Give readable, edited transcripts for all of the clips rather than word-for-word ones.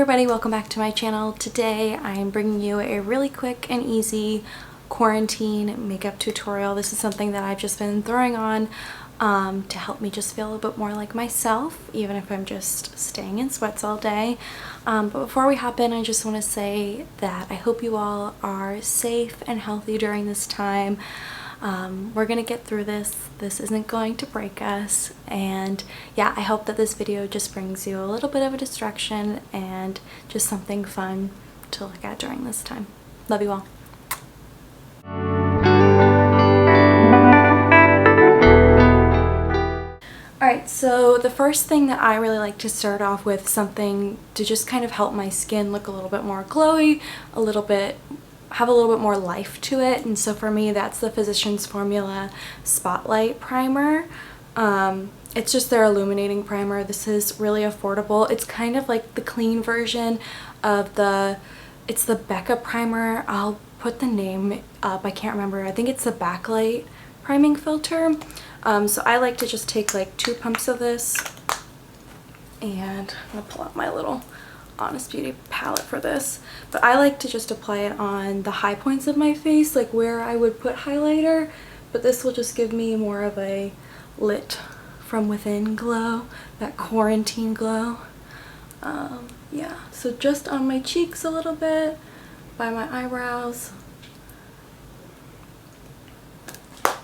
everybody, welcome back to my channel. Today I am bringing you a really quick and easy quarantine makeup tutorial. This is something that I've just been throwing on to help me just feel a little bit more like myself, even if I'm just staying in sweats all day. But before we hop in, I just want to say that I hope you all are safe and healthy during this time. We're gonna get through this. This isn't going to break us, and yeah, I hope that this video just brings you a little bit of a distraction and just something fun to look at during this time. Love you all. Alright, so the first thing that I really like to start off with, something to just kind of help my skin look a little bit more glowy, have a little bit more life to it. And so for me, that's the Physicians Formula Spotlight Primer. It's just their illuminating primer. This is really affordable. It's kind of like the clean version of it's the Becca primer. I'll put the name up, I can't remember. I think it's the Backlight priming filter. So I like to just take like 2 pumps of this, and I'm gonna pull out my little Honest Beauty palette for this, but I like to just apply it on the high points of my face, like where I would put highlighter, but this will just give me more of a lit from within glow, that quarantine glow. Yeah, so just on my cheeks a little bit, by my eyebrows.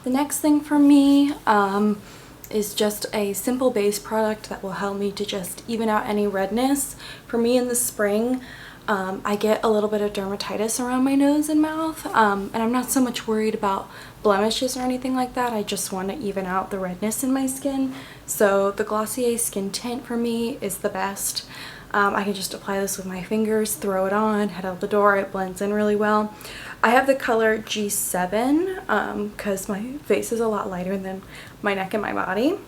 The next thing for me is just a simple base product that will help me to just even out any redness. For me in the spring, I get a little bit of dermatitis around my nose and mouth, and I'm not so much worried about blemishes or anything like that. I just want to even out the redness in my skin. So the Glossier Skin Tint for me is the best. I can just apply this with my fingers, throw it on, head out the door. It blends in really well. I have the color G7 because my face is a lot lighter than my neck and my body,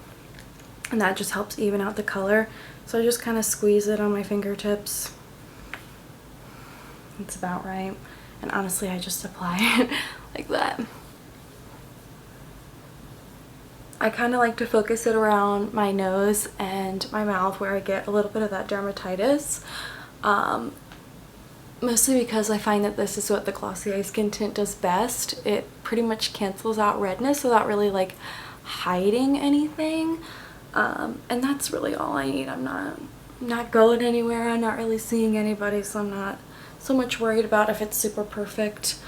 and that just helps even out the color. So I just kind of squeeze it on my fingertips. It's about right, and honestly I just apply it like that. I kind of like to focus it around my nose and my mouth where I get a little bit of that dermatitis. Mostly because I find that this is what the Glossier Skin Tint does best. It pretty much cancels out redness without really like hiding anything. And that's really all I need. I'm not going anywhere. I'm not really seeing anybody, so I'm not so much worried about if it's super perfect.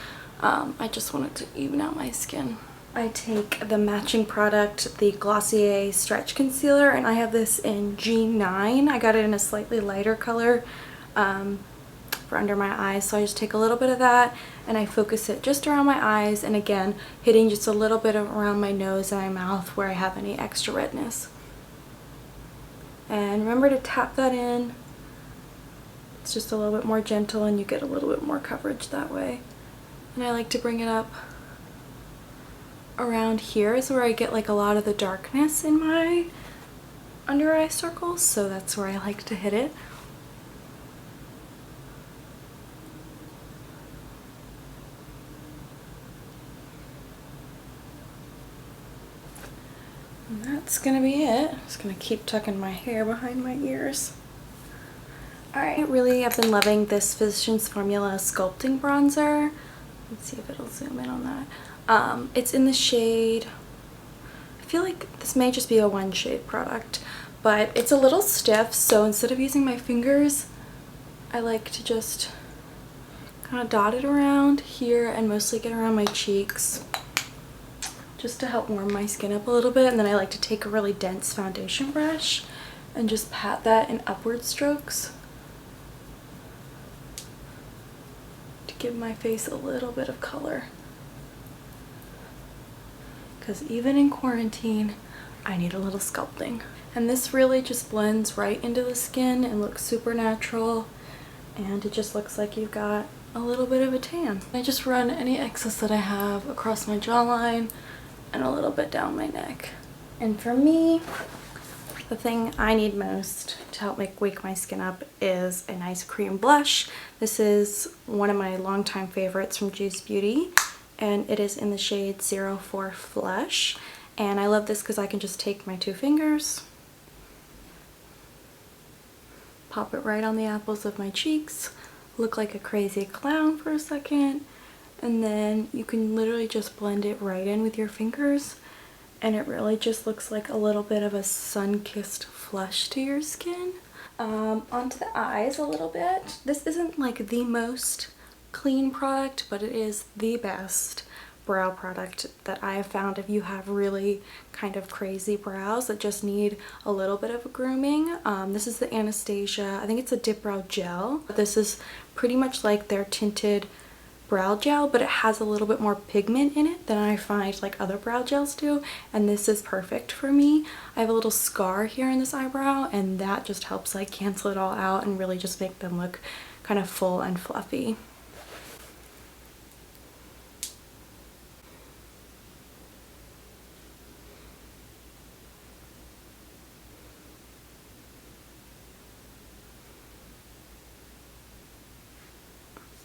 I just want it to even out my skin. I take the matching product, the Glossier Stretch Concealer, and I have this in G9. I got it in a slightly lighter color for under my eyes, so I just take a little bit of that and I focus it just around my eyes, and again hitting just a little bit around my nose and my mouth where I have any extra redness. And remember to tap that in. It's just a little bit more gentle and you get a little bit more coverage that way. And I like to bring it up around here is where I get like a lot of the darkness in my under eye circles, so that's where I like to hit it. And that's gonna be it. I'm just gonna keep tucking my hair behind my ears. Alright, I've been loving this Physicians Formula Sculpting Bronzer. Let's see if it'll zoom in on that. It's in the shade, I feel like this may just be a one shade product, but it's a little stiff, so instead of using my fingers, I like to just kind of dot it around here and mostly get around my cheeks, just to help warm my skin up a little bit. And then I like to take a really dense foundation brush and just pat that in upward strokes to give my face a little bit of color. Because even in quarantine, I need a little sculpting. And this really just blends right into the skin and looks super natural, and it just looks like you've got a little bit of a tan. I just run any excess that I have across my jawline and a little bit down my neck. And for me, the thing I need most to help wake my skin up is a nice cream blush. This is one of my longtime favorites from Juice Beauty, and it is in the shade 04 Flush. And I love this because I can just take my 2 fingers Pop it right on the apples of my cheeks, look like a crazy clown for a second, and then you can literally just blend it right in with your fingers, and it really just looks like a little bit of a sun-kissed flush to your skin. Onto the eyes a little bit. This isn't like the most clean product, but it is the best brow product that I have found if you have really kind of crazy brows that just need a little bit of a grooming. This is the Anastasia, I think it's a dip brow gel. This is pretty much like their tinted brow gel, but it has a little bit more pigment in it than I find like other brow gels do, and this is perfect for me. I have a little scar here in this eyebrow, and that just helps like cancel it all out and really just make them look kind of full and fluffy.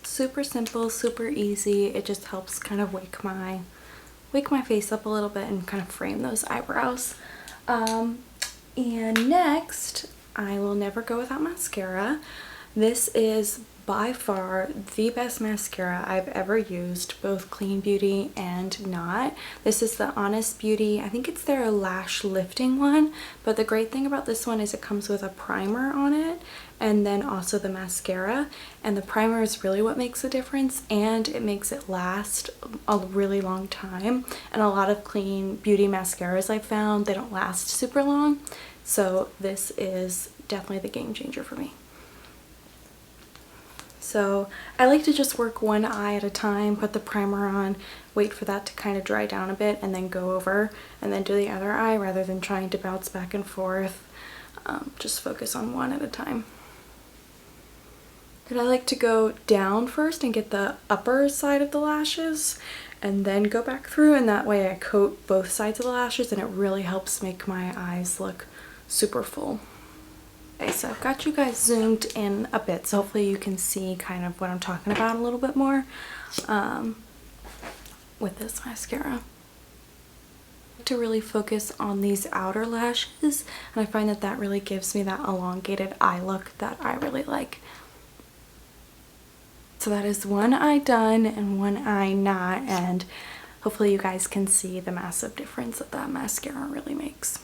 Super simple, super easy. It just helps kind of wake my face up a little bit and kind of frame those eyebrows. And next, I will never go without mascara. This is by far the best mascara I've ever used, both clean beauty and not. This is the Honest Beauty, I think it's their lash lifting one, but the great thing about this one is it comes with a primer on it and then also the mascara, and the primer is really what makes a difference, and it makes it last a really long time. And a lot of clean beauty mascaras I've found, they don't last super long, so this is definitely the game changer for me. So I like to just work one eye at a time, put the primer on, wait for that to kind of dry down a bit, and then go over and then do the other eye rather than trying to bounce back and forth. Just focus on one at a time. And I like to go down first and get the upper side of the lashes and then go back through, and that way I coat both sides of the lashes and it really helps make my eyes look super full. Okay, so I've got you guys zoomed in a bit, so hopefully you can see kind of what I'm talking about a little bit more with this mascara. To really focus on these outer lashes, and I find that that really gives me that elongated eye look that I really like. So that is one eye done and one eye not, and hopefully you guys can see the massive difference that that mascara really makes.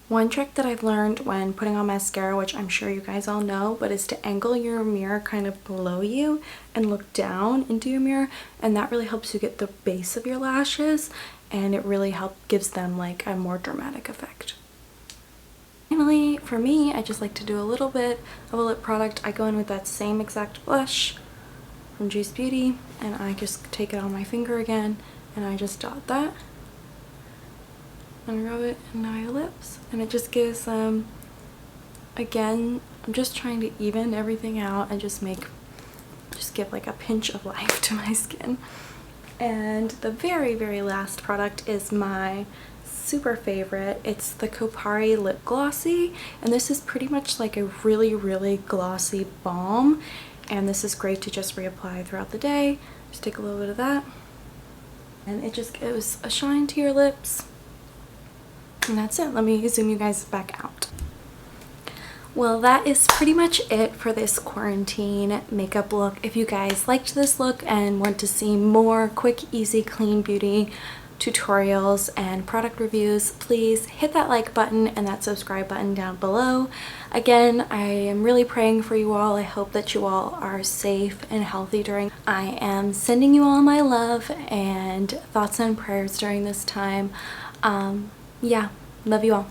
One trick that I've learned when putting on mascara, which I'm sure you guys all know, but is to angle your mirror kind of below you and look down into your mirror, and that really helps you get the base of your lashes, and it really gives them like a more dramatic effect. Finally, for me, I just like to do a little bit of a lip product. I go in with that same exact blush from Juice Beauty, and I just take it on my finger again and I just dot that and rub it in my lips, and it just gives them, again, I'm just trying to even everything out and just give like a pinch of life to my skin. And the very last product is my super favorite. It's the Kopari Lip Glossy, and this is pretty much like a really glossy balm, and this is great to just reapply throughout the day. Just take a little bit of that, and it just gives a shine to your lips. And that's it. Let me zoom you guys back out. Well, that is pretty much it for this quarantine makeup look. If you guys liked this look and want to see more quick, easy, clean beauty tutorials and product reviews, please hit that like button and that subscribe button down below. Again, I am really praying for you all. I hope that you all are safe and healthy during. I am sending you all my love and thoughts and prayers during this time. Yeah, love you all.